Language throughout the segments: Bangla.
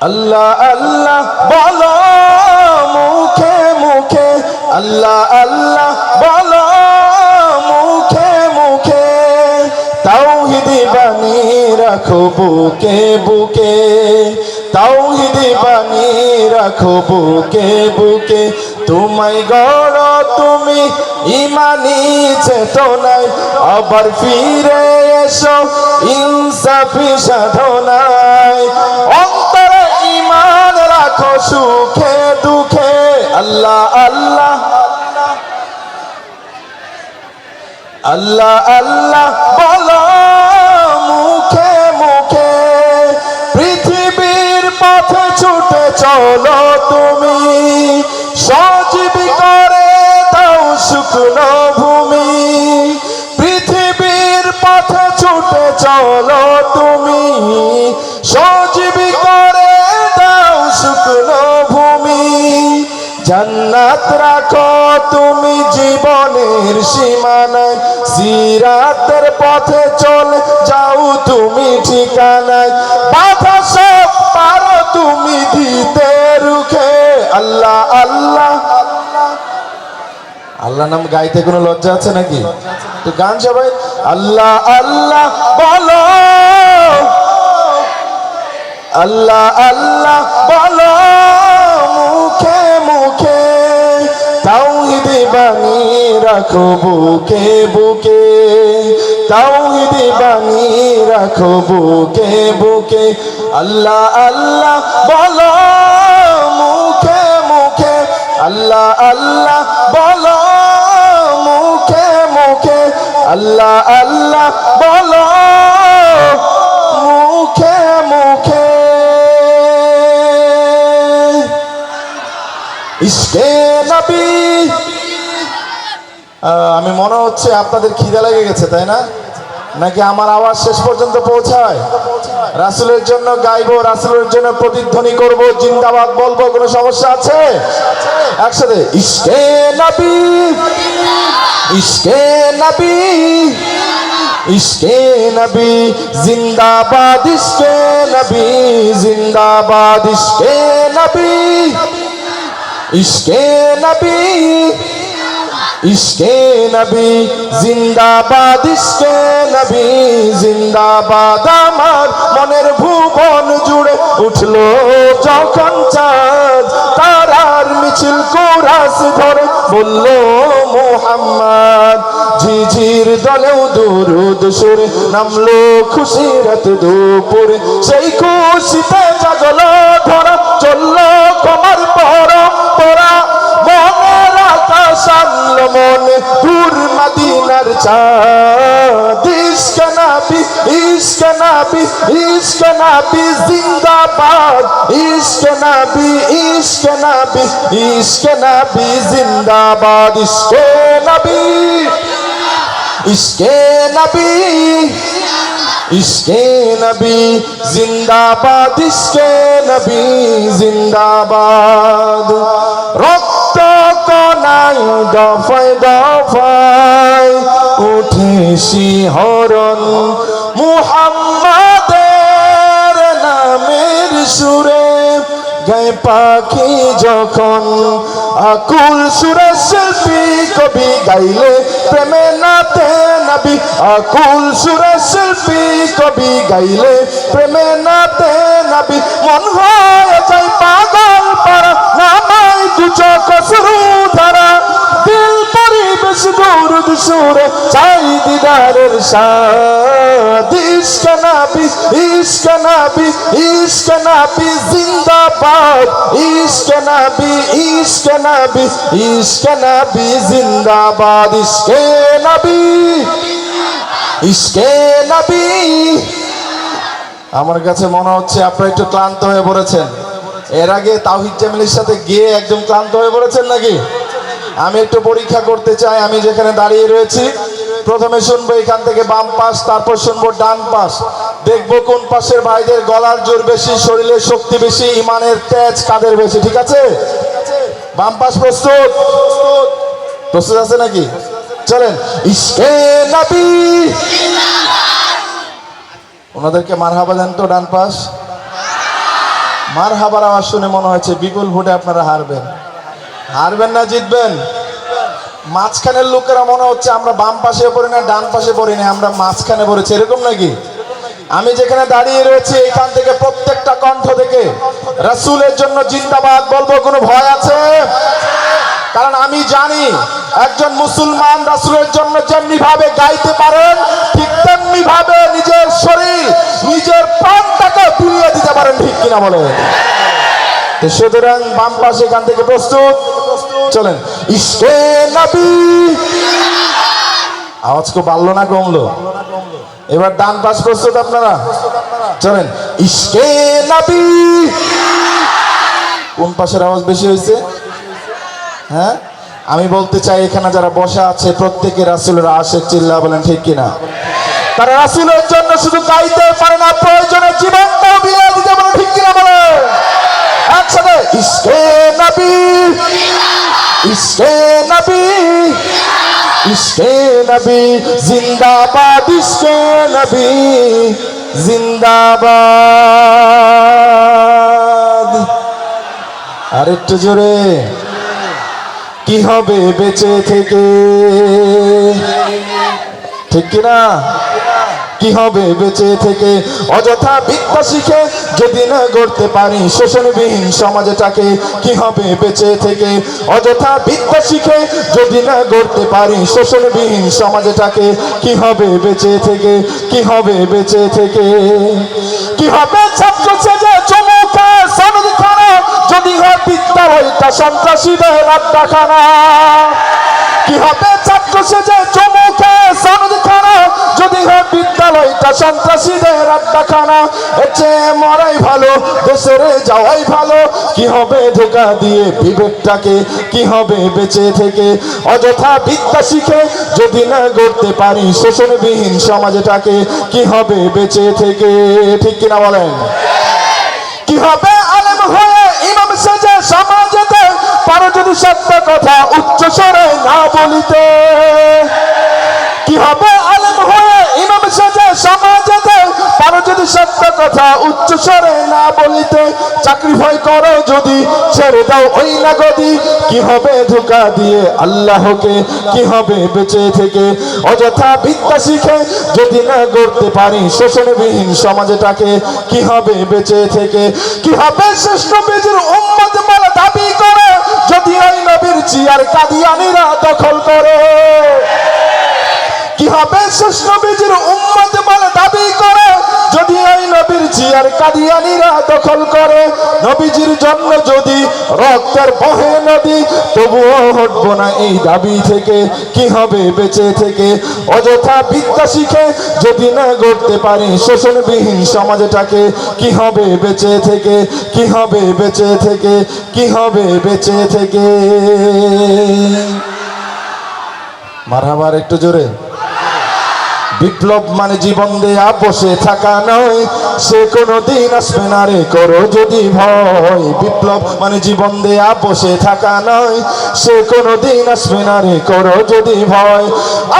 আল্লাহ আল্লাহ বলো মুখে মুখে, আল্লাহ আল্লাহ বলো মুখে মুখে, তাওহীদি বাণী রাখো বুকে বুকে, তাওহীদি বাণী রাখো বুকে বুকে। তোমায় গড় তুমি ইমানি চেতনায়, আবার ফিরে এসো ইনসাফি সাধনায়। অন্তরে ইমান রাখো সুখে দুঃখে, আল্লাহ আল্লাহ আল্লাহ আল্লাহ বলো মুখে মুখে। পৃথিবীর পথে ছুটে চলো তুমি, সজীবী করে দাও শুকনো ভূমি। পৃথিবীর পথে ছুটে চলো তুমি, সজীবী করে দাও শুকনো ভূমি। জান্নাত রাখো তুমি জীবনের সীমানায়, সিরাতের পথে চলে যাও তুমি ঠিকানায়। বাধা সব পারো তুমি দিতে রুখে, আল্লাহ আল্লাহ আল্লাহ নাম গাইতে কোনো লজ্জা আছে নাকি? তো গান সবাই আল্লাহ আল্লাহ বলো, আল্লাহ আল্লাহ বলো মুখে মুখে। তাওহীদি বাণী রাখো বুকে বুকে, তাওহীদি বাণী রাখো বুকে বুকে। আল্লাহ আল্লাহ বলো মুখে মুখে, আল্লাহ আল্লাহ বলো মুখে মুখে, আল্লাহ আল্লাহ বলো মুখে মুখে। ইশকে নবী। আমি মনে হচ্ছে আপনাদের খিদে লেগে গেছে, তাই না? নাকি আমার আওয়াজ শেষ পর্যন্ত পৌঁছায়? রাসূলের জন্য গাইবো, রাসূলের জন্য প্রতিধ্বনি করব, জিন্দাবাদ বলবো, কোনো সমস্যা আছে? একসাথে ইশকে নবী, ইশকে নবী, ইশকে নবী জিন্দাবাদ, ইশকে নবী জিন্দাবাদ, ইশকে নবী, ইশকে নবী, ইশকে নবী জিন্দাবাদ, ইশকে নবী জিন্দাবাদ। আমার মনের ভুবন জুড়ে উঠলো যখন চাঁদ, তারার মিছিল কোরাস ধরে বলল মুহাম্মদ। ঝিঝির দলেও দুরুদ সুরে নামলো খুশিরাত দুপুরে, সেই খুশিতে জাগলো ধরা, চললো কমার পরম্পরা। মনের আকাশ আনলো মনে দূর মদিনার চাঁদ। ইশকে নবী, ইশকে নবী, ইশকে নবী জিন্দাবাদ, ইশকে নবী, ইশকে নবী, ইশকে নবী জিন্দাবাদ, ইশকে নবী, ইশকে নবী, ইশকে নবী জিন্দাবাদ, ইশকে নবী জিন্দাবাদ। রক্ত কণায় দফায় দফায় উঠে শিহরণ, মুহাম্মাদের নামের সুরে গায়ে পাখি যখন। আকুল সুরে শিল্পী কবি গাইলে প্রেমে নাতে নবী, আকুল সুরে শিল্পী কবি গাইলে প্রেমে নাতে নবী। মন হয়ে যায় পাগল পারা, নামাই দু চোখ শুরু ধারা। দিল পরিবেশ দুরুদ সুরে চাই দিদারের স্বাদ। ইশকে নবী, ইশকে নবী, ইশকে নবী জিন্দাবাদ, ইশকে নবী, ইশকে নবী, ইশকে নবী জিন্দাবাদ, ইশকে নবী, ইশকে নবী। আমার কাছে মনে হচ্ছে আপনারা একটু ক্লান্ত হয়ে পড়েছেন। এর আগে তাওহীদ জামিলের সাথে গিয়ে একদম ক্লান্ত হয়ে পড়েছেন নাকি? আমি একটু পরীক্ষা করতে চাই। আমি যেখানে দাঁড়িয়ে রয়েছি, প্রথমে শুনবো এখান থেকে বাম পাশ, তারপর শুনবো ডান পাশ। দেখবো কোন পাশের ভাইদের গলার জোর বেশি, শরীরের শক্তি বেশি, ইমানের তেজ কাদের বেশি। ঠিক আছে? বাম পাশ প্রস্তুত? প্রস্তুত আছে নাকি? চলেন। ইশকে নবী, ওনাদেরকে মারহাবা দেন তো ডান পাশ। মারহাবার আওয়াজ শুনে মনে হচ্ছে বিপুল ভোটে আপনারা হারবেন। হারবেন না জিতবেন? মাঝখানের লোকেরা মনে হচ্ছে আমরা বাম পাশে পড়ি না ডান পাশে পড়ি না, আমরা মাঝখানে পড়েছি, এরকম নাকি? আমি যেখানে দাঁড়িয়ে রয়েছি এখান থেকে প্রত্যেকটা কণ্ঠ থেকে রাসূলের জন্য জিন্দাবাদ বলবো। কোনো ভয় আছে? কারণ আমি জানি একজন মুসলমান রাসূলের জন্য যেমনি ভাবে গাইতে পারেন ঠিক তেমনি ভাবে নিজের শরীর নিজের প্রাণটাকে বিলিয়ে দিতে পারেন, ঠিক কিনা বলেন? তো সুতরাং বাম পাশে এখান থেকে প্রস্তুত, চলেন। ইশকে নবী, আওয়াজ খুব বাড়লো না কমলো? এবার ডান পাশ প্রস্তুত আপনারা, চলেন। ইশকে নবী, কোন পাশের আওয়াজ বেশি হয়েছে? হ্যাঁ, আমি বলতে চাই এখানে যারা বসা আছে প্রত্যেকে রাসূলের আশিক, চিল্লা বলেন ঠিক কিনা? তারা রাসূলের জন্য শুধু গাইতে পারে না, প্রয়োজনে জীবনটাও বিলিয়ে দিতে পারে, ঠিক কিনা বলেন? একসাথে ইশকে নবী, ইশকে নবী, ইশকে নবী জিন্দাবাদ, ইশকে নবী জিন্দাবাদ। আর একটু জোরে। কি হবে বেঁচে থেকে, ঠিক কিনা? কি হবে বেঁচে থেকে অযথা বিদ্যা শিখে যদি না গড়তে পারি শোষণবিহীন সমাজটাকে? কি হবে বেঁচে থেকে অযথা বিদ্যা শিখে যদি না গড়তে পারি শোষণবিহীন সমাজটাকে? কি হবে বেঁচে থেকে, কি হবে বেঁচে থেকে? কি হবে ছাত্র সেজে চমুকে সনদ খানা যদি হয় বিদ্যালয়টা সন্ত্রাসীদের আড্ডাখানা? কি হবে ছাত্র সেজে চমুকে সনদ খানা যদি হয় বিদ্যালয়টা সন্ত্রাসীদের আড্ডাখানা? এর চেয়ে মরাই ভালো, দেশের যাওয়াই ভালো। কি হবে ধোঁকা দিয়ে বিবেকটাকে? কি হবে বেঁচে থেকে অযথা বিদ্যা শিখে যদি না গড়তে পারি শোষণবিহীন সমাজটাকে? কি হবে বেঁচে থেকে, ঠিক কিনা বলেন? কি হবে আলেম হয়ে ইমাম সেজে সমাজেতে পারো যদি সত্য কথা উচ্চ স্বরে না বলিতে? কি হবে আলেম হয়ে ইমাম সেজে সমাজেতে পারো যদি সত্য কথা উচ্চ স্বরে না বলিতে? চাকরি ভয় করো যদি ছেড়ে দাও ওই না গদি? কি হবে ধোঁকা দিয়ে আল্লাহকে? কি হবে বেঁচে থেকে অযথা বিদ্যা শিখে যদি না গড়তে পারি শোষণবিহীন সমাজটাকে? কি হবে বেঁচে থেকে? কি হবে শ্রেষ্ঠ বীজের উম্মত বলে দাবি করে যদি ওই নবীর চেয়ার কাদিয়ানীরা দখল করে? কি হবে শ্রেষ্ঠ বীজের উম্মত বলে দাবি করে যদি এই নবীর চেয়ার কাদিয়ানীরা দখল করে? নবীজির জন্য যদি রক্তের বহে নদী তবুও হটবো না এই দাবি থেকে। কি হবে বেঁচে থেকে অযথা বিদ্যা শিখে যদি না গড়তে পারি শোষণবিহীন সমাজটাকে? কি হবে বেঁচে থেকে, কি হবে বেঁচে থেকে, কি হবে বেঁচে থেকে? মারহাবার একটু জোরে। বিপ্লব মানে জীবন দেয়া বসে থাকা নয়, সে কোনো দিন আসবে না রে করো যদি ভয়। বিপ্লব মানে জীবন দেয়া বসে থাকা নয়, সে কোনো দিন আসবে না রে করো যদি ভয়।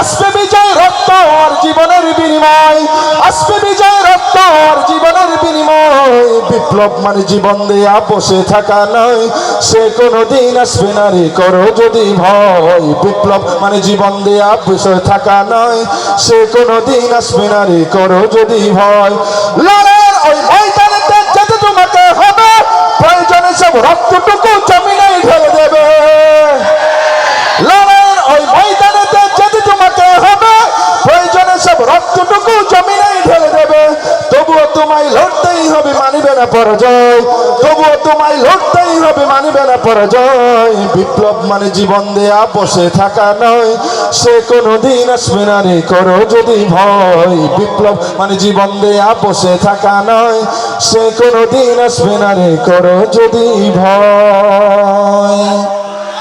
আসবে বিজয় রক্ত আর জীবনের বিনিময়, আসবে বিজয় রক্ত আর জীবনের বিনিময়। বিপ্লব মানে জীবন দেয়া বসে থাকা নয়, সে কোনো দিন আসবে না রে করো যদি ভয়। বিপ্লব মানে জীবন দেয়া বসে থাকা নয়, সে দিন আসবে না রে করো যদি ভয়। লড়াইয়ের ওই ময়দানেতে যেতে তোমাকে হবে, প্রয়োজনে সব রক্তটুকু জমিনে ঢেলে দেবে। লড়াইয়ের ওই ময়দানেতে যেতে তোমাকে হবে, প্রয়োজনে সব রক্তটুকু জমিনে ঢেলে দেবে। তবুও তোমায় লড়তেই হবে, মানিবে না পরাজয়। তবুও তোমায় লড়তেই হবে, মানিবে না পরাজয়। বিপ্লব মানে জীবন দেয়া বসে থাকা নয়, সে কোনো দিন আসবে না রে করো যদি ভয়। বিপ্লব মানে জীবন দেয়া বসে থাকা নয়, সে কোনো দিন আসবে না রে করো যদি ভয়।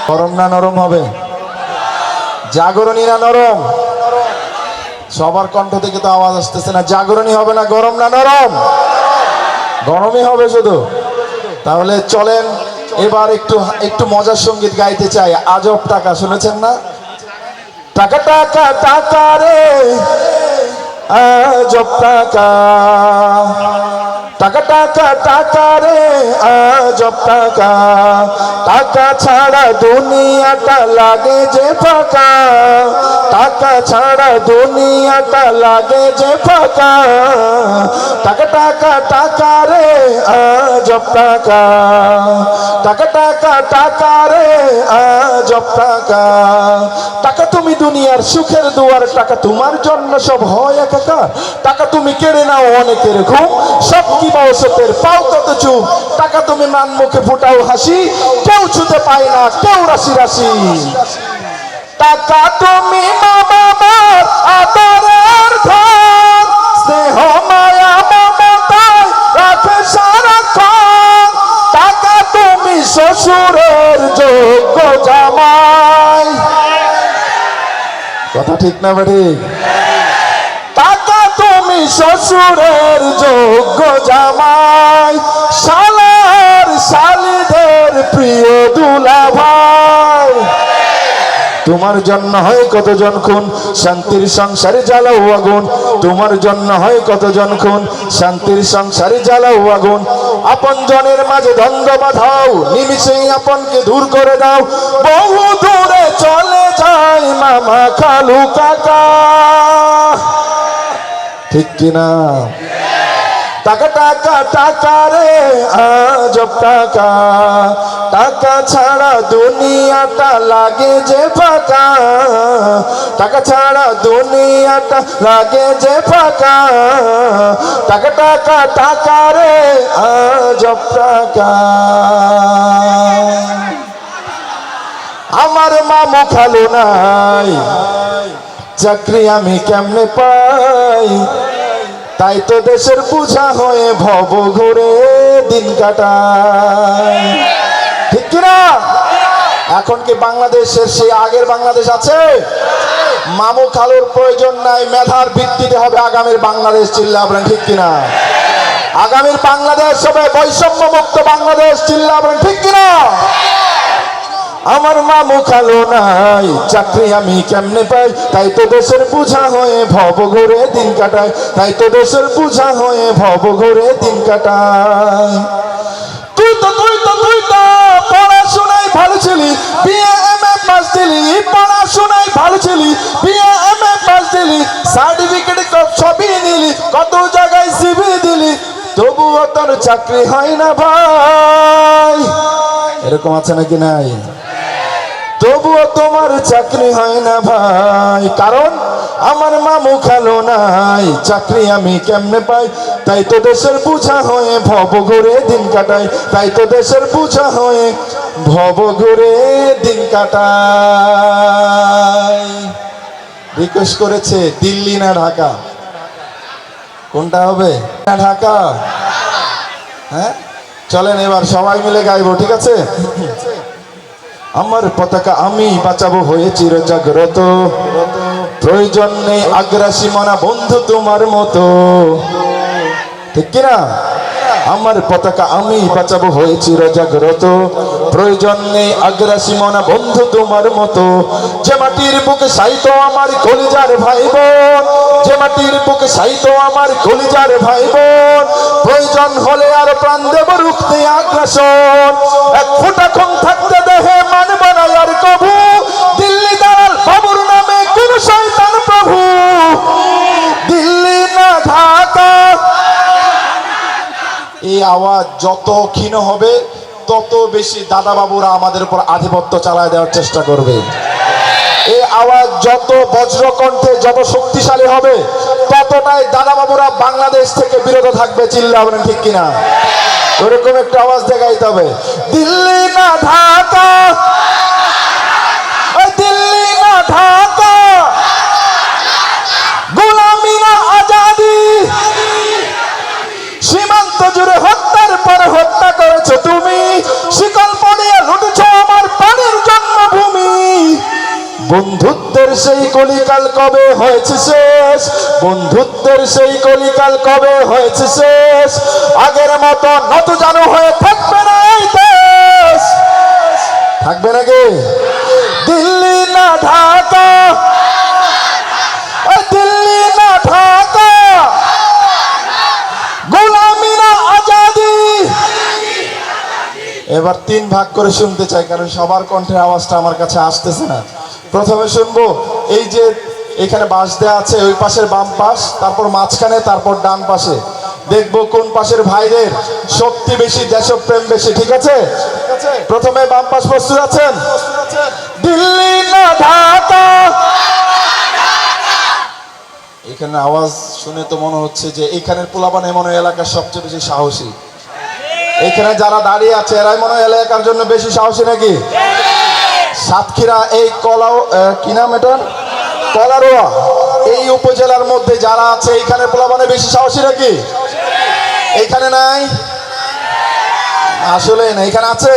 গরম না নরম হবে? জাগরণী না নরম? সবার কণ্ঠ থেকে তো আওয়াজ আসতেছে না। জাগরণী হবে না গরম না নরম? গরমই হবে শুধু। তাহলে চলেন এবার একটু একটু মজার সঙ্গীত গাইতে চাই। আজব টাকা শুনেছেন না? টাকা টাকা টাকা রে আজব টাকা, টাকা টাকা টাকা রে আজব টাকা, টাকা ছাড়া দুনিয়াটা লাগে যে ফাঁকা, টাকা ছাড়া দুনিয়াটা লাগে যে ফাঁকা, টাকা টাকা টাকা রে আজব টাকা, টাকা টাকা টাকা রে আজব টাকা, টাকা তুমি দুনিয়ার সুখের দুয়ার, টাকা তোমার জন্য সব হয় একাকার, টাকা তুমি কেড়ে নাও অনেকের ঘুম, সব কি পাও সতের পাও তত চুপ, টাকা তুমি মান মুখে ফুটাও হাসি, কেউ ছুতে পায় না কেউ রাশি রাশি, টাকা তুমি মা বাবার আদরের ধন, স্নেহ মায়া মমতায় রাখে সারাক্ষণ, টাকা তুমি শ্বশুরের যোগ্য জামাই, কথা ঠিক না বেটি? টাকা তুমি শ্বশুরের যোগ্য জামাই, শালার শালিদের প্রিয় দুলাভাই, তোমার জন্য হয় কতজন খুন, শান্তির সংসারে জ্বালাও আগুন, তোমার জন্য হয় কতজন খুন, শান্তির সংসারে জ্বালাও আগুন, আপন জনের মাঝে দ্বন্দ্ব বাঁধাও, নিমিষেই আপনকে দূর করে দাও, বহু দূরে চলে যায় মামা খালু কাকা, ঠিক কিনা? টাকা টাকা টাকা রে আজব টাকা, টাকা ছাড়া দুনিয়াটা লাগে যে ফাঁকা, টাকা ছাড়া দুনিয়াটা লাগে যে ফাঁকা, টাকা টাকা টাকা রে আজব টাকা। আমার মামু খালু নাই, চাকরি আমি কেমনে পাই, তাই তো দেশের বুঝা হয়ে ভব ঘুরে দিন কাটায়, ঠিক কিনা? এখন কি বাংলাদেশের সেই আগের বাংলাদেশ আছে? মামু খালুর প্রয়োজন নাই, মেধার ভিত্তিতে হবে আগামীর বাংলাদেশ, চিল্লা বলেন ঠিক কিনা? আগামীর বাংলাদেশ হবে বৈষম্য মুক্ত বাংলাদেশ, চিল্লা বলেন ঠিক কিনা? আমার মামু খালু নাই, চাকরি আমি কেমনে পাই, তাই তো দেশের বুঝা হয়ে ভব ঘুরে দিন কাটায়, তাই তো দেশের বুঝা হয়ে ভব ঘুরে দিন কাটায়। তুই তো পড়াশোনায় ভালো ছিলি, বিএ এমএ পাস দিলি, পড়াশোনায় ভালো ছিলি, বিএ এমএ পাস দিলি, সার্টিফিকেট সবই নিলি, কত জায়গায় সিভি দিলি, তবুও তোর চাকরি হয় না ভাই, এরকম আছে নাকি নাই? তবুও তোমার চাকরি হয় না ভাই, কারণ আমার মামু খালু নাই, চাকরি আমি কেমনে পাই, তাই তো দেশের বুঝা হয়ে ভব ঘুরে দিন কাটাই, তাই তো দেশের বুঝা হয়ে ভব ঘুরে দিন কাটাই। রিকোয়েস্ট করেছে দিল্লি না ঢাকা, কোনটা হবে? না ঢাকা? হ্যাঁ চলেন এবার সবাই মিলে গাইবো, ঠিক আছে? আমার পতাকা আমি বাঁচাবো হয়ে চির জাগ্রত, প্রয়োজন নেই আগ্রাসী মনা বন্ধু তোমার মতো, ঠিক কিনা? আমার পতাকা আমি বাঁচাবো হয়ে চির জাগ্রত, প্রয়োজন নেই আগ্রাসী মনা বন্ধু তোমার মতো, যে মাটির বুকে সাইতো আমার কলিজার ভাই বোন, যে মাটির বুকে সাইতো আমার কলিজার ভাই বোন, প্রয়োজন হলে আর প্রাণ দেব রুখতে আগ্রাসন, এক ফোঁটা খুন থাকতে দেহে মানব না আর কভু, দিল্লি দালাল বাবুর নামে কোন শয়তান প্রভু, দিল্লি না ঢাকা। এই আওয়াজ যত ক্ষীণ হবে তত বেশি দাদা বাবুরা আমাদের উপর আধিপত্য চালায় দেওয়ার চেষ্টা করবে। এই আওয়াজ যত বজ্রকণ্ঠে যত শক্তিশালী হবে ততটাই দাদা বাবুরা বাংলাদেশ থেকে বিরত থাকবে, চিল্লা বলেন ঠিক কিনা? ওরকম একটা আওয়াজ দেখাইতে হবে, দিল্লি না ঢাকা, দিল্লি না ঢাকা, গোলামি না আজাদি, সীমান্ত জুড়ে হত্যার পরে হত্যা করেছো তুমি, শিকল পড়িয়ে লুটেছো আমার পানির জন্মভূমি, বন্ধুত্বের সেই কলিকাল কবে হয়েছে শেষ, বন্ধুত্বের সেই কলিকাল কবে হয়েছে শেষ, আগের মতো নত জানু হয়ে থাকবে না এই দেশ, থাকবে নাকি? দিল্লি না ঢাকা, দিল্লি না ঢাকা, এবার 3 ভাগ করে শুনতে চাই, কারণ সবার কণ্ঠের আওয়াজটা আমার কাছে আসতেছে না। প্রথমে শুনবো এই যে এখানে বাঁশ দেওয়া আছে, ওই পাশের বাম পাশ, তারপর মাঝখানে, তারপর ডান পাশে। দেখবো কোন পাশের ভাইদের শক্তি বেশি, দেশপ্রেম বেশি। ঠিক আছে, প্রথমে বাম পাশ। প্রস্তুত আছেন? দিল্লি না ঢাকা। এখানে আওয়াজ শুনে তো মনে হচ্ছে যে এখানের পোলাপান এমন এলাকার সবচেয়ে বেশি সাহসী। এখানে যারা দাঁড়িয়ে আছে এরাই মনে হয় এলাকার জন্য বেশি সাহসী নাকি? সাতক্ষীরা এই কি নাম এটা, কলারোয়া, এই উপজেলার মধ্যে যারা আছে এইখানে পোলাপানে বেশি সাহসী নাকি? এইখানে নাই, আসলে না, এখানে আছে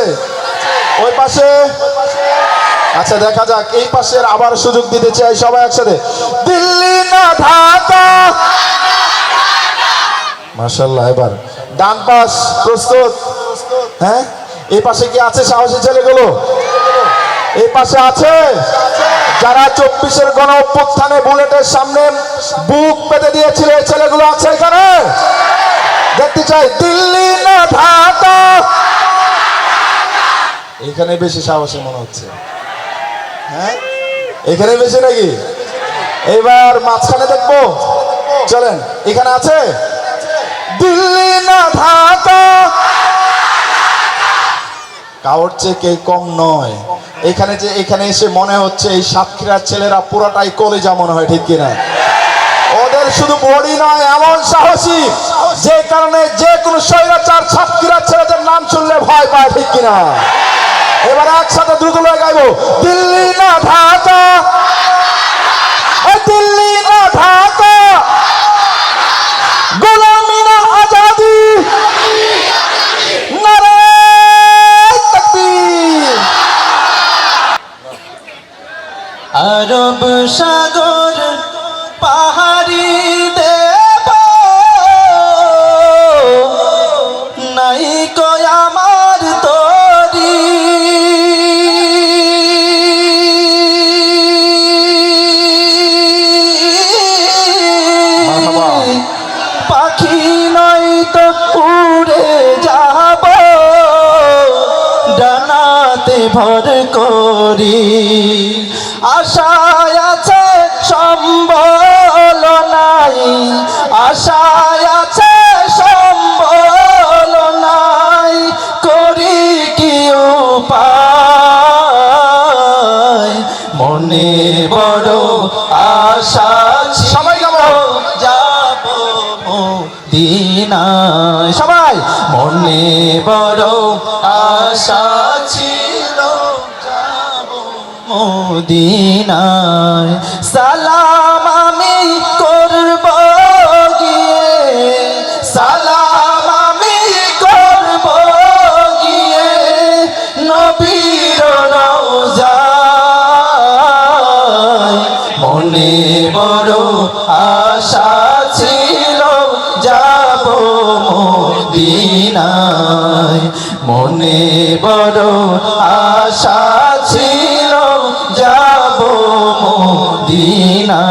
ওই পাশে। আচ্ছা দেখা যাক, এই পাশের আবার সুযোগ দিতে চাই সবাই একসাথে। দিল্লি না ঢাকা। মাশাআল্লাহ। এবার ডান পাশ প্রস্তুত? হ্যাঁ, এই পাশে কি আছে সাহসী ছেলেগুলো? এই পাশে আছে যারা 24-এর গণ অভ্যুত্থানে বুলেটের সামনে বুক পেতে দিয়েছিল, এই ছেলেগুলো আছে এখানে? দেখতে চাই। দিল্লি না ঢাকা। এখানে বেশি সাহসী মনে হচ্ছে। হ্যাঁ, এখানে বেশি নাকি? এবার মাঝখানে দেখবো, চলেন। এখানে আছে দিল্লি না ঢাকা। কাউর চেয়ে কেউ কম নয়। এখানে এসে মনে হচ্ছে এই সাতক্ষীরার ছেলেরা পুরাটাই কলিজা মনে হয়, ঠিক কিনা? ওদের শুধু বডি নয়, এমন সাহসী যে কারণে যে কোনো স্বৈরাচার সাতক্ষীরার ছেলেদের নাম শুনলে ভয় পায়, ঠিক কিনা? এবার একসাথে দ্রুত লয়ে গাইবো। দিল্লি না ঢাকা, দিল্লি না ঢাকা, গোলামি না আজাদি, নারায়ে তাকবীর। আরব সাগর পাহাড়ি দেব নাই কয় আমার তরি, পাখি নয় তো উড়ে যাব ডানাতে ভর করি। আশায় আছে সম্বল নাই, আশায় আছে সম্বল নাই, করি কি উপায়? মনে বড় আশা সবাই ছিল যাব মদিনায়। সবাই মনে বড় আশা ছিল যাব মদিনায়। সালাম আমি করব গিয়ে, সালাম আমি করব গিয়ে নবীর রওজায়। মনে বড় আশা ছিল যাব মদিনায়, মনে বড় আশা ছিল যাব মদিনায়।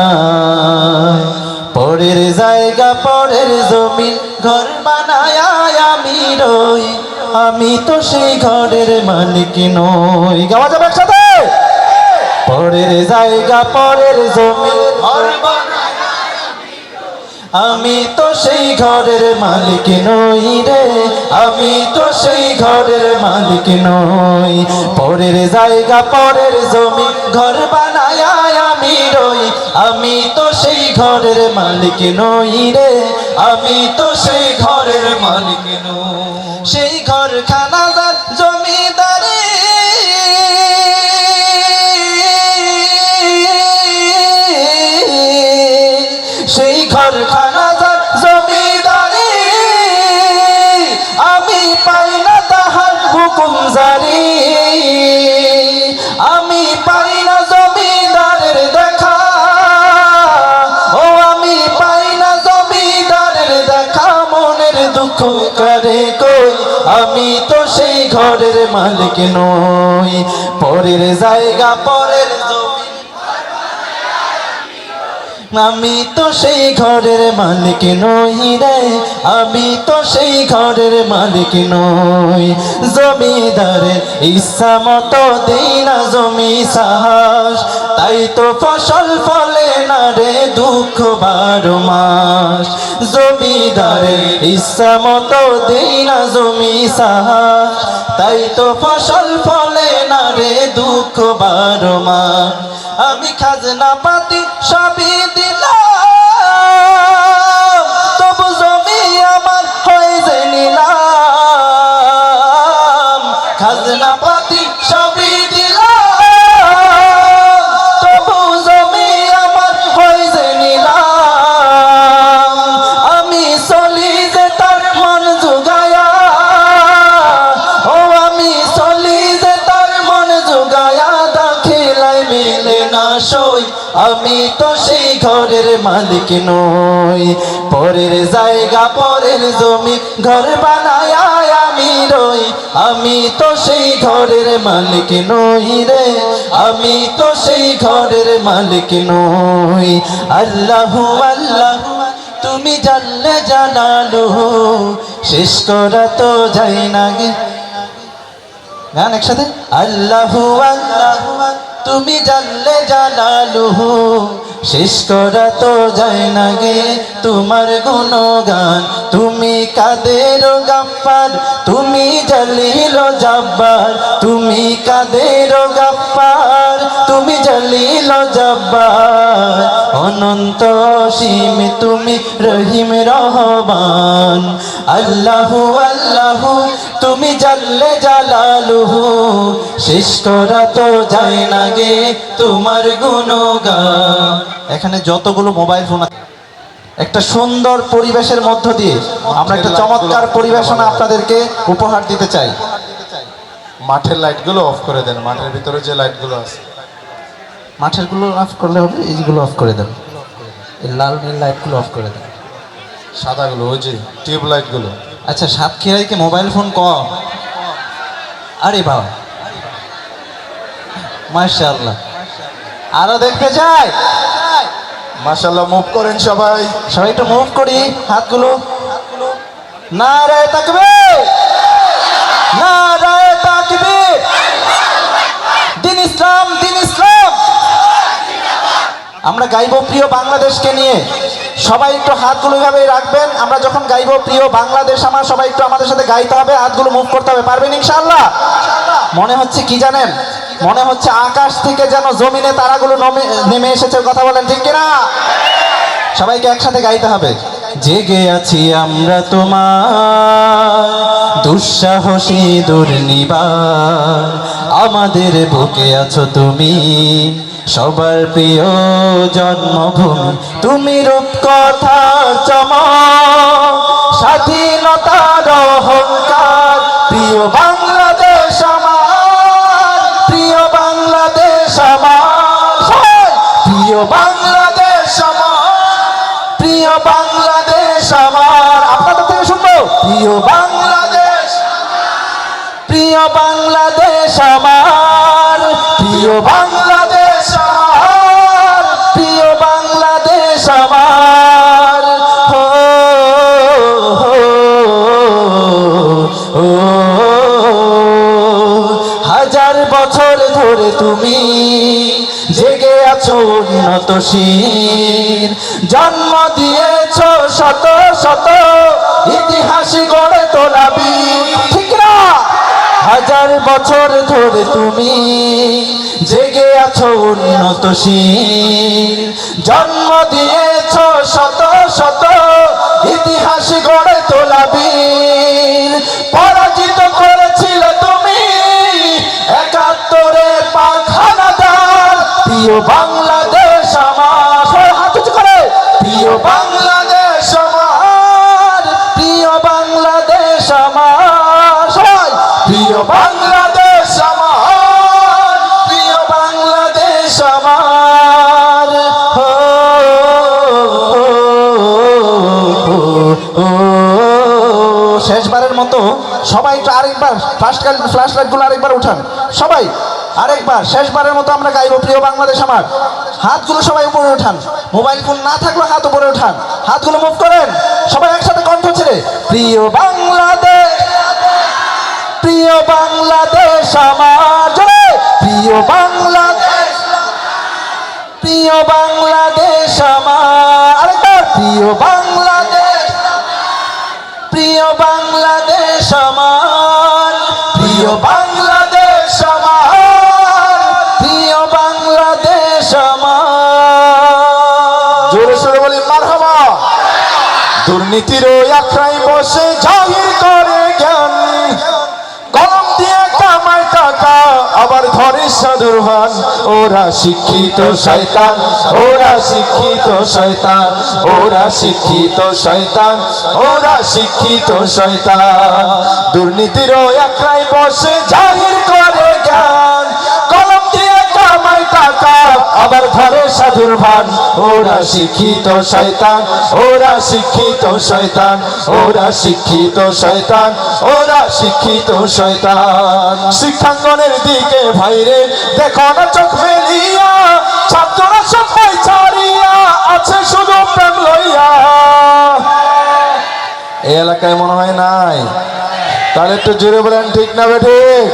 পরের জায়গা পরের জমিন ঘর বানায় আমি রই, আমি তো সেই ঘরের মালিক নই। গাওয়া যাবে একসাথে? পরের জায়গা পরের জমিন ঘর বানায় আমি তো সেই ঘরের মালিক নই রে, আমি তো সেই ঘরের মালিক নই। পরের জায়গা পরের জমি ঘর বানায় আমি রই, আমি তো সেই ঘরের মালিক নই রে, আমি তো সেই ঘরের মালিক নই। সেই ঘর খানাদার জমিদারি সেই ঘর খানাদার জমিদারি, আমি পাই না তাহার হুকুম জারি, আমি পাই না জমিদারের দেখা, ও আমি পাই না জমিদারের দেখা। মনের দুঃখ করে কই আমি তো সেই ঘরের মালিক নই। পরের জায়গা পরের জমি আমি তো সেই ঘরের মালিক নই রে, আমি তো সেই ঘরের মালিক নই। জমিদারের ইচ্ছা মতো দেই না জমি সাহস, তাই তো ফসল ফলে না রে দুঃখ 12 মাস। জমিদারের ইচ্ছা মতো দেই না জমি সাহস, তাই তো ফসল ফলে না রে দুঃখ 12 মাস। আমি খাজনা পাতি সবই দিলাম, তবু জমি আমার হয়ে যে নিলাম। খাজনা পাতি সবই দিলাম, তবু জমি আমার হয়ে যে নিলাম। আমি চলি যে তার মন জুগায়া, ও আমি চলি যে তার মন জুগায়া, দাখিলাই মিলে না সই, আমি তো সেই ঘরের মালিক নই। পরের জায়গা পরের জমি ঘর বানায় আমি রই, আমি তো সেই ঘরের মালিক নই রে, আমি তো সেই ঘরের মালিক নই। আল্লাহু আল্লাহু তুমি জানলে জানালুহু, শেষ করা তো যাই না গে। গান একসাথে। আল্লাহু আল্লাহু তুমি জানলে জানালুহু, শেষ করা তো যায় না গে তোমার গুণগান। তুমি কাদের গাফফার, তুমি জলিল জব্বার, তুমি কাদের গাফফার, তুমি জলিল জব্বার। অনন্ত অসীম তুমি রহিম রহমান। আল্লাহু আল্লাহু তুমি জানলে জালালুহু, শেষ করা তো যায় না গে তোমার গুণগান। এখানে যতগুলো মোবাইল ফোন আছে, একটা সুন্দর পরিবেশের মধ্য দিয়ে আমরা একটা চমৎকার পরিবেশনা আপনাদেরকে উপহার দিতে চাই। মাঠের লাইটগুলো অফ করে দেন, মাঠের ভিতরে যে লাইটগুলো আছে। মাঠের গুলো অফ করলে হবে, এইগুলো অফ করে দেন, এই লাল নীল লাইটগুলো অফ করে দেন। সাদাগুলো ওই যে টিউব লাইটগুলো। আচ্ছা, সাতক্ষীরাইকে মোবাইল ফোন কম? আরে বাবা, মাশাআল্লাহ। আরো দেখতে চাই? মাশাআল্লাহ, মুভ করেন সবাই। সবাই একটু মুভ করি হাতগুলো। নারায়ে তাকবীর, নারায়ে তাকবীর। দিন ইসলাম, দিন ইসলাম। আমরা গাইবো প্রিয় বাংলাদেশকে নিয়ে, সবাই একটু হাতগুলো এভাবেই রাখবেন। আমরা যখন গাইবো প্রিয় বাংলাদেশ আমার, সবাই একটু আমাদের সাথে গাইতে হবে, হাতগুলো মুভ করতে হবে। পারবেন ইনশাআল্লাহ? মনে হচ্ছে কি জানেন, মনে হচ্ছে আকাশ থেকে যেন জমিনে তারাগুলো নেমে এসেছে। কথা বলেন ঠিক কিনা? সবাইকে একসাথে গাইতে হবে। জেগে আছি আমরা তোমার দুঃসাহসী দুর্নিবার, আমাদের বুকে আছো তুমি সবার প্রিয় জন্মভূমি। তুমি রূপকথার চমক, স্বাধীনতার অহংকার, প্রিয় বাংলাদেশ আমার, প্রিয় বাংলাদেশ আমার, প্রিয় বাংলাদেশ আমার, প্রিয় বাংলাদেশ আমার। আপনাদের থেকে শুনবো। প্রিয় বাংলাদেশ, প্রিয় বাংলাদেশ আমার, প্রিয় বাংলাদেশ আমার, প্রিয় বাংলাদেশ আমার। ও হাজার বছর ধরে তুমি জেগে আছো উন্নতশীল, জন্ম দিয়েছ শত শত ইতিহাস গড়ে তোলা বীর। ঠিক না? হাজার বছর ধরে তুমি জেগে আছো উন্নতশীল, জন্ম দিয়েছ শত শত ইতিহাস গড়ে তোলা বীর। পরাজিত করেছিল তুমি ৭১-এর পাক হানাদার, প্রিয় বাংলাদেশ আমার। সবাই হাত উঁচু করে। প্রিয় বাংলাদেশ আমার, প্রিয় বাংলাদেশ আমার। সবাই প্রিয় বাংলাদেশ আমার, প্রিয় বাংলাদেশ আমার। শেষবারের মতো সবাই একটু আরেকবার ফ্ল্যাশ লাইটগুলো আরেকবার উঠান সবাই। আরেকবার শেষবারের মতো আমরা গাইবো প্রিয় বাংলাদেশ আমার। হাতগুলো সবাই উপরে ওঠান, মোবাইল ফোন না থাকলে হাত উপরে ওঠান, হাতগুলো মুভ করেন, সবাই একসাথে কণ্ঠ ছেড়ে প্রিয় বাংলাদেশ, প্রিয় বাংলাদেশ আমার, জোরে প্রিয় বাংলাদেশ, প্রিয় বাংলাদেশ আমার, আরেকবার প্রিয় বাংলাদেশ, প্রিয় বাংলাদেশ আমার, প্রিয় বাংলাদেশ আমার, প্রিয় বাংলাদেশ আমার। জোরে সোরে বলি মারহাবা। দুর্নীতির ওই আখড়ায় বসে জাহির করে জ্ঞান, কলম দিয়ে কামায় টাকা আবার ধরে সাধুর ভান। ওরা শিক্ষিত শয়তান, ওরা শিক্ষিত শয়তান, ওরা শিক্ষিত শয়তান, ওরা শিক্ষিত শয়তান। দুর্নীতির ওই আখড়ায় বসে জাহির করে জ্ঞান, কলম দিয়ে কামায় টাকা আবার ধরে সাধুর ভান। ওরা শিক্ষিত শয়তান, ওরা শিক্ষিত শয়তান, ওরা শিক্ষিত শয়তান, ওরা শিক্ষিত শয়তান। শিক্ষাঙ্গনের দিকে ভাইরে দেখো না চোখ মেলিয়া, ছাত্ররা সবাই ছাড়িয়া আছে শুধু প্রেম লইয়া। এই এলাকায় মনে হয় নাই, তাহলে একটু জোরে বলেন ঠিক না বেঠিক?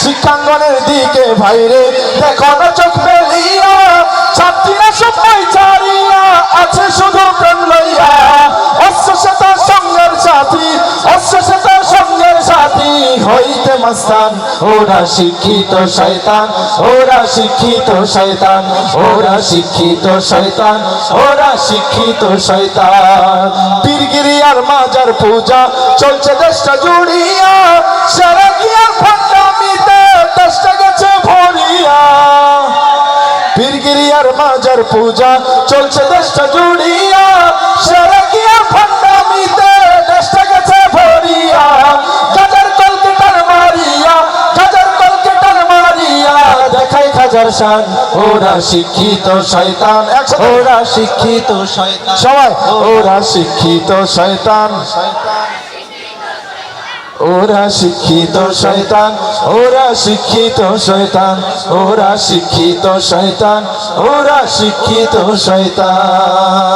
শিক্ষাঙ্গনের দিকে ভাইরে দেখো না চোখ মেলিয়া, ছাত্রীরা সবাই ছাড়িয়া আছে শুধু প্রেম লইয়া। অশ্ব সেতা সঙ্গের সাথী, অশ্ব সেতা সঙ্গের সাথী হইতে মাস্তান। ওরা শিক্ষিত শয়তান, ওরা শিক্ষিত শয়তান, ওরা শিক্ষিত শয়তান, ওরা শিক্ষিত শয়তান। পীরগিরি আর মাজার পূজা চলছে দেশটা জুড়িয়া, সারা গিয়ার ফান্ডামিতে দেশটা গেছে ভরিয়া। পীরগিরি আর মাজার পূজা চলছে দেশটা জুড়িয়া, সারা গিয়ার ফান্ডামিতে দেশটা গেছে ভরিয়া। গাজার কলকেটার মারিয়া, গাজার কলকেটার মারিয়া দেখাই খাজার শান। ওরা শিক্ষিত শয়তান, ওরা শিক্ষিত শয়তান, সবাই ওরা শিক্ষিত শয়তান, ওরা শিক্ষিত শয়তান, ওরা শিক্ষিত শয়তান, ওরা শিক্ষিত শয়তান, ওরা শিক্ষিত শয়তান।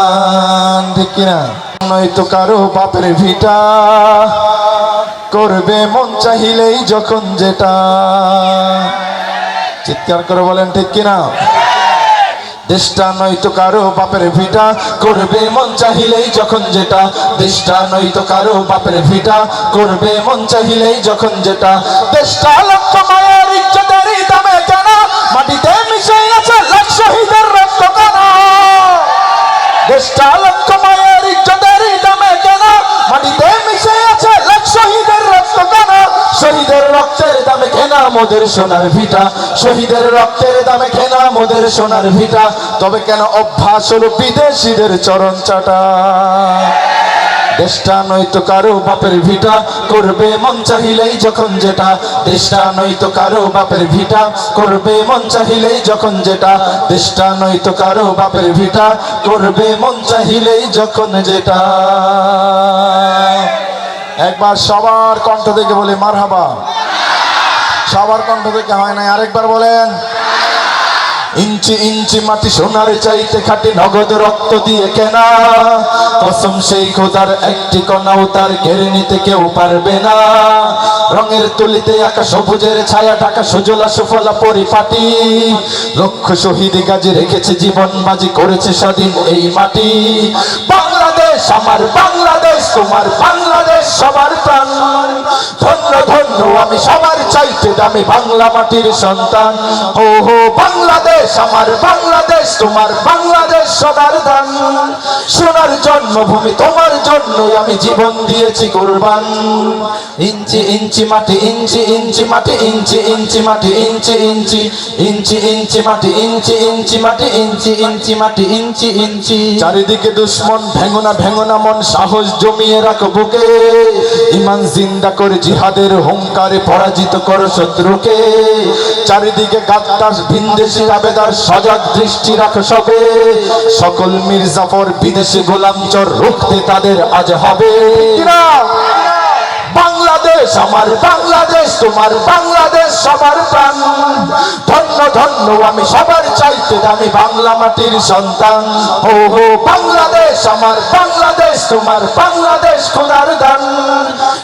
ঠিক কিনা? নয়তো কারো বাপের ভিটা করবে মন চাহিলেই যখন যেটা। চিৎকার করে বলেন ঠিক কিনা? দেশটা নয়তো কারো বাপের ভিটা করবে মন চাহিলেই যখন যেটা। দেশটা নয়তো কারো বাপের ভিটা করবে মন চাহিলেই যখন যেটা। দেশটা লক্ষ মায়ের ইজ্জতের দামে কেন, মাটিতে মিশে আছে লাখ শহীদের রক্ত কেন। দেশটা লক্ষ মায়ের ইজ্জতের দামে কেন, মাটিতে মিশে আছে লাখ শহীদের রক্ত কেন। শহীদের রক্তের দামে কেনা মোদের সোনার ভিটা, শহীদের রক্তের দামে কেনা মোদের সোনার ভিটা। তবে কেন অভ্যাস হলো বিদেশিদের চরণ চাটা। দেশটা নয়তো কারো বাপের ভিটা করবে মন চাহিলেই যখন যেটা। দেশটা নয়তো কারো বাপের ভিটা করবে মন চাহিলেই যখন যেটা। দেশটা নয়তো কারো বাপের ভিটা করবে মন চাহিলেই যখন যেটা। একবার সবার কণ্ঠ থেকে বলি মারহাবা। সবার কণ্ঠ থেকে হয় নাই, আরেকবার বলেন। ইঞ্চি ইঞ্চি মাটি সোনার চাইতে খাটি, নগদ রক্ত দিয়ে কেনা। কসম সেই খোদার একটি কণাও তার কেড়ে নিতে কেউ পারবে না। রঙের তুলিতে আঁকা সবুজের ছায়া ঢাকা সুজলা সুফলা পরিপাটি। লক্ষ শহীদ গাজী রেখেছে জীবন বাজি, করেছে স্বাধীন এই মাটি। বাংলাদেশ আমার বাংলাদেশ, তোমার বাংলাদেশ সবার প্রাণ। ধন্য ধন্য আমি সবার চাইতে দামি বাংলা মাটির সন্তান। ও হো বাংলাদেশ আমার বাংলাদেশ, তোমার বাংলাদেশ সবার দান। সোনার জন্মভূমি তোমার জন্য আমি জীবন দিয়েছি কুরবান। ইঞ্চি ইঞ্চি মাটি, ইঞ্চি ইঞ্চি মাটি, ইঞ্চি ইঞ্চি মাটি, ইঞ্চি ইঞ্চি ইঞ্চি ইঞ্চি মাটি, ইঞ্চি ইঞ্চি মাটি, ইঞ্চি ইঞ্চি মাটি, ইঞ্চি ইঞ্চি। চারিদিকে দুশ্মন ভেঙনা ভেঙনা মন, সাহস জমিয়ে রাখো বুকে। ইমান জিন্দা করে জিহাদের হুঙ্কারে পরাজিত করো শত্রুকে। চারিদিকে গাদ্দার ভিনদেশি আবেদার, সজাগ দৃষ্টি রাখো সবে। সকল মির্জাফর বিদেশি গোলাম চোর, রুখতে তাদের আজ হবে। বাংলাদেশ আমার বাংলাদেশ, তোমার বাংলা বাংলাদেশ সবার প্রাণ, ধন্য ধন্য আমি সবার চাইতে দামি বাংলা মাটির সন্তান। ও হো বাংলাদেশ আমার বাংলাদেশ তোমার বাংলাদেশ খোদার দান,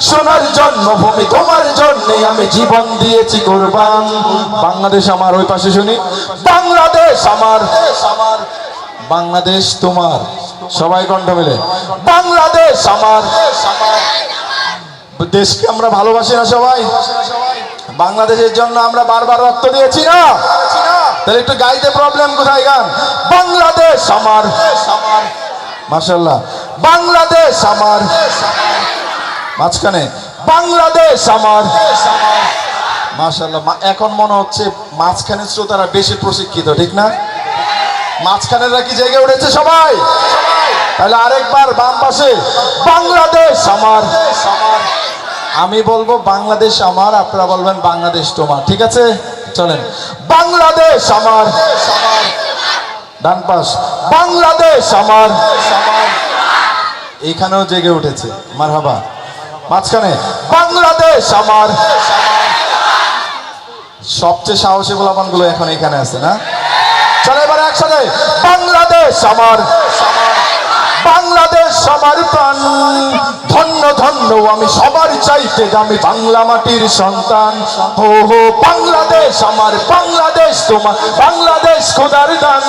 সোনার জন্মভূমি তোমার জন্য আমি জীবন দিয়েছি কোরবান। বাংলাদেশ আমার, ওই পাশে শুনি, বাংলাদেশ আমার, বাংলাদেশ তোমার, সবাই কণ্ঠ মিলে বাংলাদেশ আমার। দেশকে আমরা ভালোবাসি না সবাই? বাংলাদেশের জন্য আমরা বারবার রক্ত দিয়েছি না? তাহলে একটু গাইতে প্রবলেম কোথায়? গান বাংলাদেশ আমার, মাশাআল্লাহ বাংলাদেশ আমার, মাঝখানে বাংলাদেশ আমার, মাশাআল্লাহ। এখন মনে হচ্ছে মাঝখানে শ্রোতারা বেশি প্রশিক্ষিত, ঠিক না? মাঝখানেরা কি জেগে উঠেছে সবাই? তাহলে আরেকবার বাম পাশে বাংলাদেশ আমার। আমি বলবো বাংলাদেশ আমার, আপনারা বলবেন বাংলাদেশ তোমার, ঠিক আছে? চলেন বাংলাদেশ আমার, ডান পাশ বাংলাদেশ আমার, এইখানেও জেগে উঠেছে, মারহাবা। মাঝখানে বাংলাদেশ আমার। সবচেয়ে সাহসী গোলাপান গুলো এখন এখানে আছে না? চলে এবার একসাথে বাংলাদেশ আমার, বাংলাদেশ সবার প্রাণ, ধন্য ধন্য আমি সবার চাইতে দামি বাংলা মাটির সন্তান। হো হো বাংলাদেশ আমার বাংলাদেশ তোমার বাংলাদেশ খোদার দান,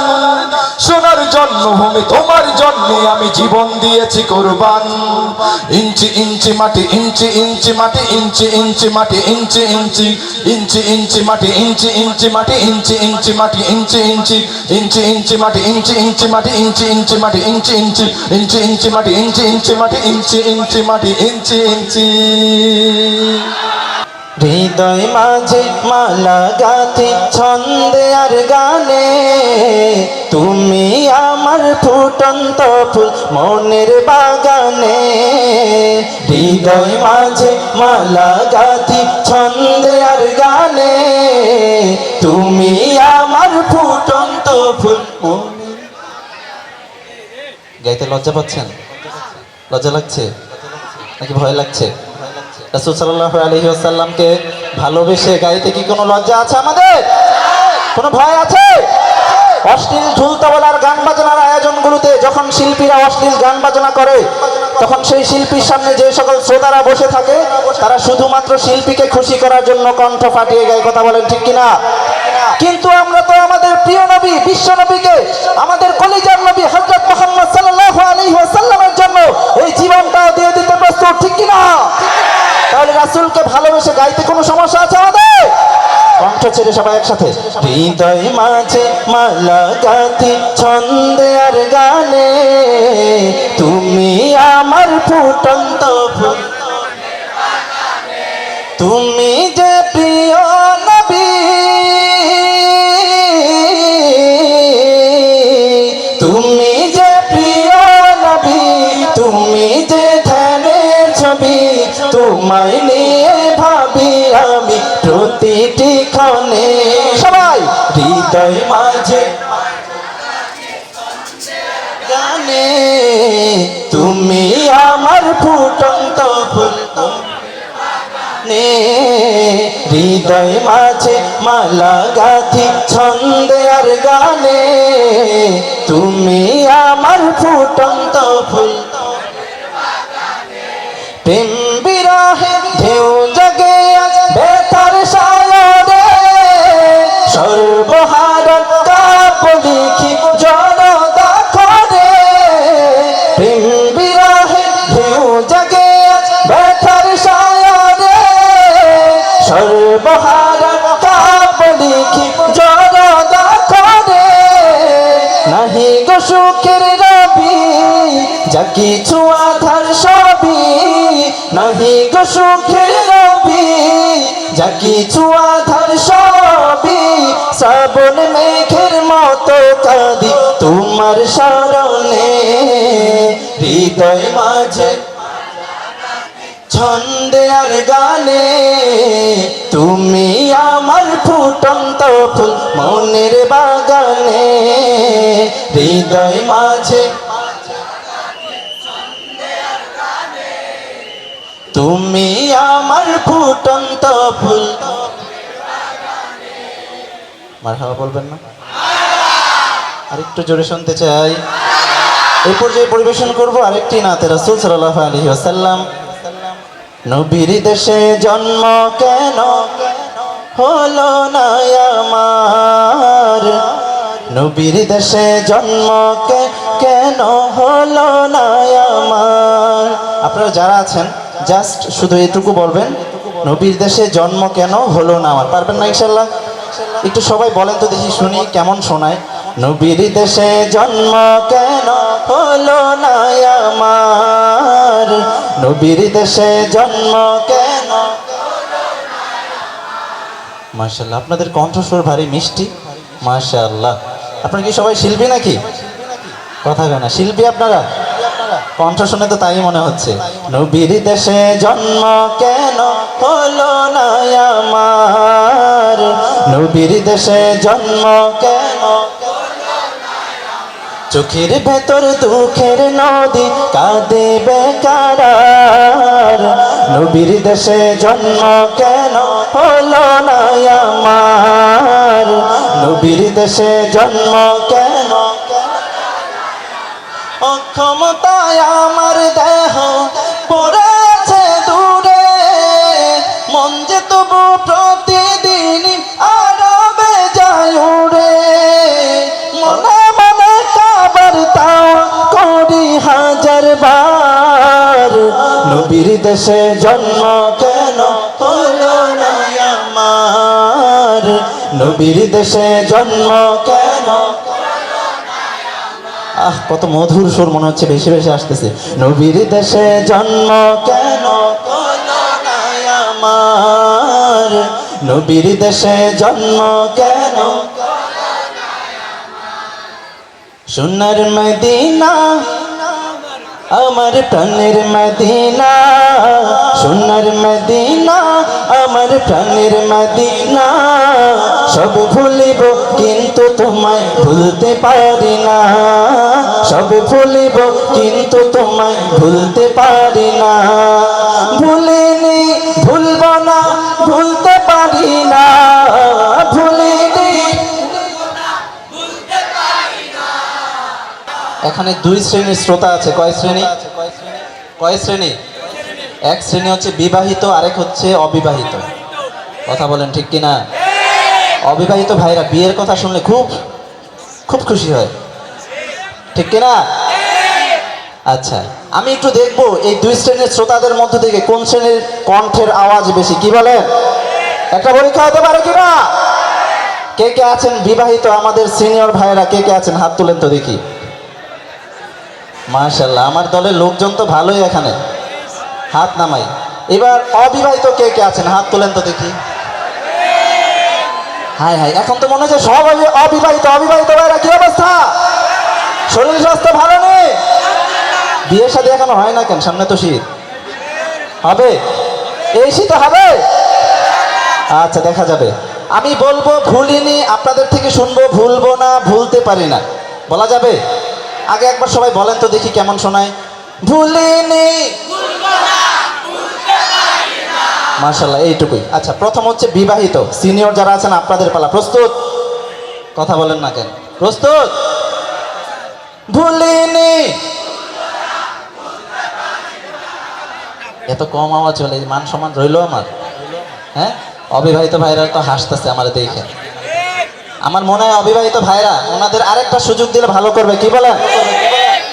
সোনার জন্মভূমি তোমার জন্য আমি জীবন দিয়েছি কোরবান। ইঞ্চি ইঞ্চি মাটি, ইঞ্চি ইঞ্চি মাটি, ইঞ্চি ইঞ্চি মাটি, ইঞ্চি ইঞ্চি ইঞ্চি ইঞ্চি মাটি, ইঞ্চি ইঞ্চি মাটি, ইঞ্চি ইঞ্চি মাটি, ইঞ্চি ইঞ্চি ইঞ্চি ইঞ্চি মাটি, ইঞ্চি ইঞ্চি মাটি, ইঞ্চি ইঞ্চি মাটি, ইঞ্চি ইঞ্চি ইঞ্চি ইঞ্চি মাটি, ইঞ্চি ইঞ্চি মাটি, ইঞ্চি ইঞ্চি মাটি, ইঞ্চি ইঞ্চি। হৃদয় মাঝে মালা গাথি ছন্দে আর গানে, তুমি আমার ফুটন্ত ফুল মনের বাগানে। হৃদয় মাঝে মালা গাথি ছন্দে আর গানে, তুমি আমার ফুটন্ত ফুল মনের। গাইতে লজ্জা পাচ্ছেন? লজ্জা লাগছে নাকি ভয় লাগছে? রাসূল সাল্লাল্লাহু আলাইহি ওয়াসাল্লামকে ভালোবেসে গাইতে কি কোনো লজ্জা আছে আমাদের? কোনো ভয় আছে? অশ্লীল ঢোল তবলার গান বাজনার আয়োজনগুলোতে যখন শিল্পীরা অশ্লীল গান বাজনা করে, তখন সেই শিল্পীর সামনে যে সকল শ্রোতারা বসে থাকে, তারা শুধুমাত্র শিল্পীকে খুশি করার জন্য কণ্ঠ ফাটিয়ে গায়। কথা বলেন ঠিক কিনা? কিন্তু আমরা তো আমাদের প্রিয় নবী বিশ্ব নবীকে, আমাদের কলিজার নবী হযরত মুহাম্মদ সাল্লাল্লাহু আলাইহি ওয়াসাল্লামের জন্য এই জীবনটাও দিয়ে দিতে প্রস্তুত, ঠিক কিনা? তাহলে রাসূলকে ভালোবেসে গাইতে কোনো সমস্যা আছে আমাদের? কণ্ঠ ছেড়ে সবাই একসাথে হৃদয় মাঝে মালা গাথি ছন্দে আর গানে, তুমি আমার ফুটন্ত ফুল, তুমি যে প্রিয় নবী, তুমি যে প্রিয় নবী, তুমি যে ধ্যানের ছবি, তোমায় নিয়ে ভাবি আমি প্রতিটি ক্ষণে। সবাই হৃদয় মাঝে গানে, তুমি আমার ফুটন্ত ফুল হৃদয় মাঝে মালা গাথি ছন্দে আর গানে, তুমি আমার ফুটন্ত ফুল। প্রেম বিরহে ঢেউ জাগে আজ বেতার সায়রে, সর্বহারণ কাপ লিখি জনতা করে। প্রেম বিরহে ঢেউ জাগে আজ বেতার সায়রে, সর্বহারণ কাপ লিখি জনতা করে। নাহি গো সুখের রবি যা কিছু আধার সবই, নাহি গো সুখের রবি যা কিছু আধার সবই। শ্রাবণ মেঘের মতো কাঁদি তোমার শরণে, হৃদয় মাঝে ছন্দে আর গানে, তুমি আমার ফুটন্ত ফুল মনের বাগানে। হৃদয় মাঝে তুমি আমার ফুটন্ত ফুল মারহাবা বলবেন না? আর একটু জোরে শুনতে চাই। এই পর্যায়ে পরিবেশন করব আরেকটি নাতে রাসূল সাল্লাল্লাহু আলাইহি ওয়াসাল্লাম। নবীর দেশে জন্ম কেন হলো না আমার, নবীর দেশে জন্ম কেন হলো না আমার। আপনারা যারা আছেন জাস্ট শুধু এটুকু বলবেন, নবীর দেশে জন্ম কেন হলো না আমার। পারবেন না ইনশাল্লাহ? একটু সবাই বলেন তো দেখি, শুনি কেমন শোনায়। নবীর দেশে জন্ম কেন হলো না আমার, নবীর দেশে জন্ম কেন। মাশাআল্লাহ, আপনাদের কণ্ঠস্বর ভারী মিষ্টি, মাশাআল্লাহ। আপনারা কি সবাই শিল্পী নাকি? কথা কেন শিল্পী আপনারা? কণ্ঠ শুনে তো তাই মনে হচ্ছে। নবীর দেশে জন্ম কেন হলো না আমার, নবীর দেশে জন্ম কেন। চোখের ভেতর দুঃখের নদী কাঁদে বেকার, নবীর দেশে জন্ম কেন হলো না আমার, নবীর দেশে জন্ম কেন। অক্ষমতায় আমার দেহ পড়েছে দূরে, মন যে তবু প্রতিদিন আরবে যায় উড়ে, মনে মনে কাবার তাও করি হাজার বার, নবীর দেশে জন্ম কেন হলো না আমার, নবীর দেশে জন্ম কেন। আহ, কত মধুর সুর, মনে হচ্ছে বেশি বেশি আসতেছে। নবীর দেশে জন্ম কেন হলো না আমার, নবীর দেশে জন্ম কেন। সোনার মদিনা আমার প্রাণের মদিনা, সোনার মদিনা আমার প্রাণের মদিনা, সব ভুলিব কিন্তু তোমায় ভুলতে পারি না, সব ভুলিব কিন্তু তোমায় ভুলতে পারি না, ভুলিনি ভুলব না ভুলতে পারি না, ভুলিনি। এখানে দুই শ্রেণীর শ্রোতা আছে। কয় শ্রেণী? কয় শ্রেণী? এক শ্রেণী হচ্ছে বিবাহিত, আরেক হচ্ছে অবিবাহিত। কথা বলেন ঠিক কিনা? অবিবাহিত ভাইরা বিয়ের কথা শুনলে খুব খুব খুশি হয়, ঠিক কিনা? আচ্ছা, আমি একটু দেখবো এই দুই শ্রেণীর শ্রোতাদের মধ্য থেকে কোন শ্রেণীর কণ্ঠের আওয়াজ বেশি। কি বলেন? একটা পরীক্ষা হতে পারে কিনা? কে কে আছেন বিবাহিত? আমাদের সিনিয়র ভাইরা কে কে আছেন হাত তুলেন তো দেখি। মাশাআল্লাহ, আমার দলের লোকজন তো ভালোই, এখানে হাত নামাই। এবার অবিবাহিত কে কে আছেন হাত তুলেন তো দেখি। হাই হাই, এখন তো মনে হচ্ছে সব অবিবাহিত। অবিবাহিত ভাইরা কি অবস্থা? শরীর স্বাস্থ্য ভালো নেই? বিয়ের সাথে এখনো হয় না কেন? সামনে তো শীত হবে, এই শীতে হবে। আচ্ছা, দেখা যাবে। আমি বলবো ভুলিনি, আপনাদের থেকে শুনবো ভুলবো না ভুলতে পারি না, বলা যাবে? আগে একবার সবাই বলেন তো দেখি কেমন শোনায়। ভুলিনি, মাশাআল্লাহ, এইটুকুই। আচ্ছা, প্রথম হচ্ছে বিবাহিত সিনিয়র যারা আছেন, আপনাদের পালা। প্রস্তুত? কথা বলেন না কেন? প্রস্তুত? ভুলিনি। এত কম আওয়াজ চলে, মান সম্মান রইলো আমার? হ্যাঁ, অবিবাহিত ভাইরা তো হাসতেছে আমার দেখে। আমার মনে হয় অবিবাহিত ভাইরা ওনাদের আরেকটা সুযোগ দিলে ভালো করবে। কি বলেন?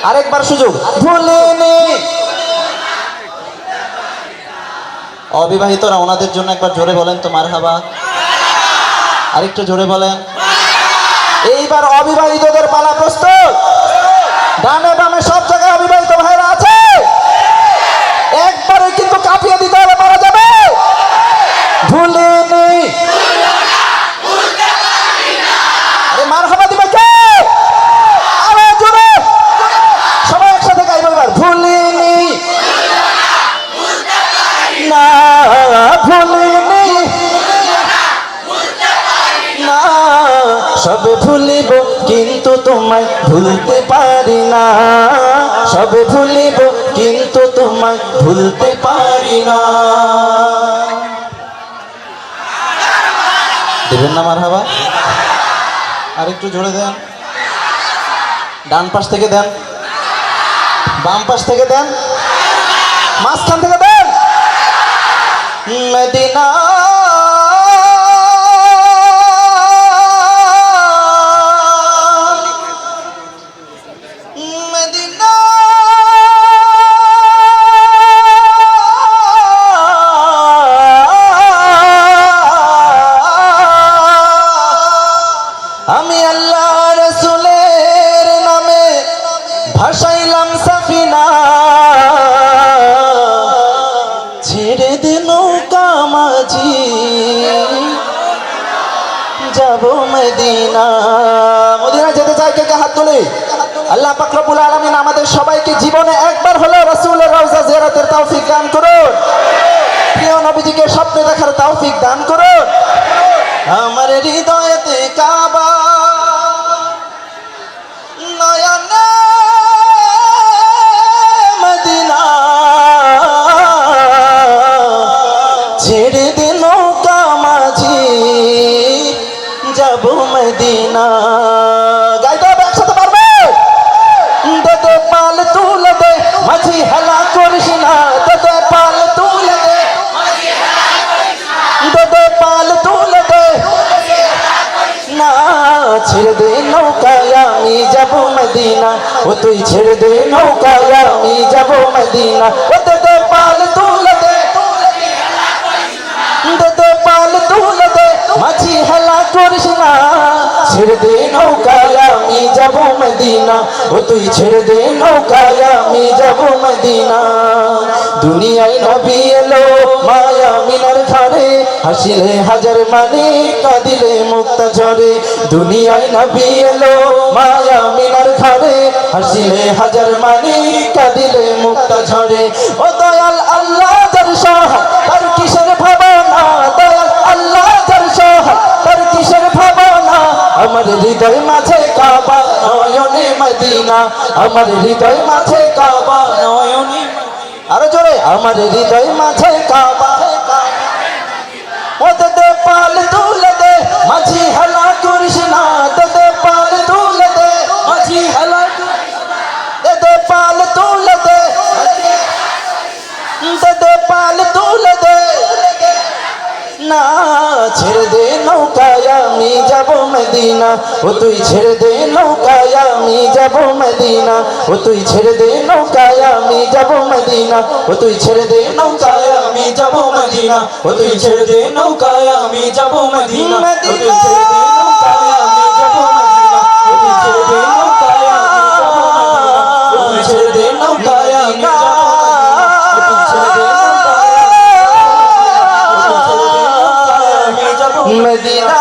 আরেকবার সুযোগ। ভুলিনি। অবিবাহিতরা ওনাদের জন্য একবার জোরে বলেন তো মারহাবা। আরেকটু জোরে বলেন। এইবার অবিবাহিতদের পালা। প্রস্তুত? ডানে বামে সব জায়গায় অবিবাহিত ভাইরা আছে, একবারে কিন্তু কাঁপিয়ে দিতে হবে, পারা যাবে? ভুলিনি। আরে মারহাবা দিবে কে? আরে জোরে সবাই একসাথে গাইব এবার। ভুলিনি না, ভুলিনি না, সব ভুলিব কিন্তু তোমায় ভুলতে পারি না, সব ভুলিব কিন্তু তোমায় ভুলতে পারি না। দিবেন না মারহাবা? আর একটু জোরে দেন। ডান পাশ থেকে দেন, বাম পাশ থেকে দেন, মাঝখান থেকে দেন। মদিনা মদিনা আমি আল্লাহ রাসূলের নামে ভাসাইলাম সাফিনা, ছেড়ে দে নৌকা মাঝি যাব মদিনা। মদিনা যেতে চাই কে কে হাত তুলে। আল্লাহ পাক রব্বুল আলামিন আমাদের সবাইকে জীবনে একবার হলেও রাসূলের রওজা জিয়ারতের তৌফিক দান করুন। প্রিয় নবীজিকে স্বপ্নে দেখার তৌফিক দান করুন। আমার হৃদয়েতে কাবা, নয়নে মদিনা, ছেড়ে দে নৌকা মাঝি যাব মদিনা। গাইতে হবে, একসাথে পারবে? দে দে পাল তুলে দে মাঝি হেলা করিস না, দে দে পাল তুলে দে, দে দে পাল তুলে দে না, ছেড়ে দে নৌকায় আমি যাব মদিনা, ও তুই ছেড়ে দে নৌকায় আমি যাব মদিনা। ও দে দে পাল তুলে দে, দে দে পাল তুলে দে মাঝি হেলা করিস না, ছেড়ে দে নৌকায় আমি যাব মদিনা, ও তুই ছেড়ে দে নৌকায় আমি যাব মদিনা। দুনিয়ায় নবী এলো মায়া মিনার ঘরে, হাসিলে হাজার মানে কাঁদিলে মুক্তা ঝরে। দুনিয়ায় নবী এলো মায়া মিনার ঘরে, হাসিলে হাজার মানে কাঁদিলে মুক্তা ঝরে। ও দয়াল আল্লাহ যার সহায় তার কিসের ভাবনা, দয়াল আল্লাহ যার সহায় তার কিসের ভাবনা। আমার হৃদয় মাঝে কাবা, নয়নে মদিনা, আমার হৃদয় মাঝে কাবা, নয়নে। আরো জোরে, আমার হৃদয় মাঝে কাবা। ও দে দে পাল তুলে দে মাঝি হেলা করিস না, দে দে পাল তুলে দে মাঝি হেলা, দে দে পাল তুলে দে, দে দে পাল তুলে দে না, ছেড়ে দে নৌকায় আমি যাব মদিনা, ও তুই ছেড়ে দে নৌকায় আমি যাব মদিনা, ও তুই ছেড়ে দে নৌকায় আমি যাব মদিনা, ও তুই ছেড়ে দে নৌকায় আমি যাব মদিনা, ও তুই ছেড়ে দে নৌকায় আমি যাব মদিনা, ও তুই ছেড়ে দে নৌকায় আমি যাব মদিনা, ও তুই ছেড়ে দে নৌকায় আমি যাব মদিনা, ও তুই ছেড়ে দে নৌকায় আমি যাব মদিনা, ও তুই ছেড়ে দে নৌকায় আমি যাব মদিনা।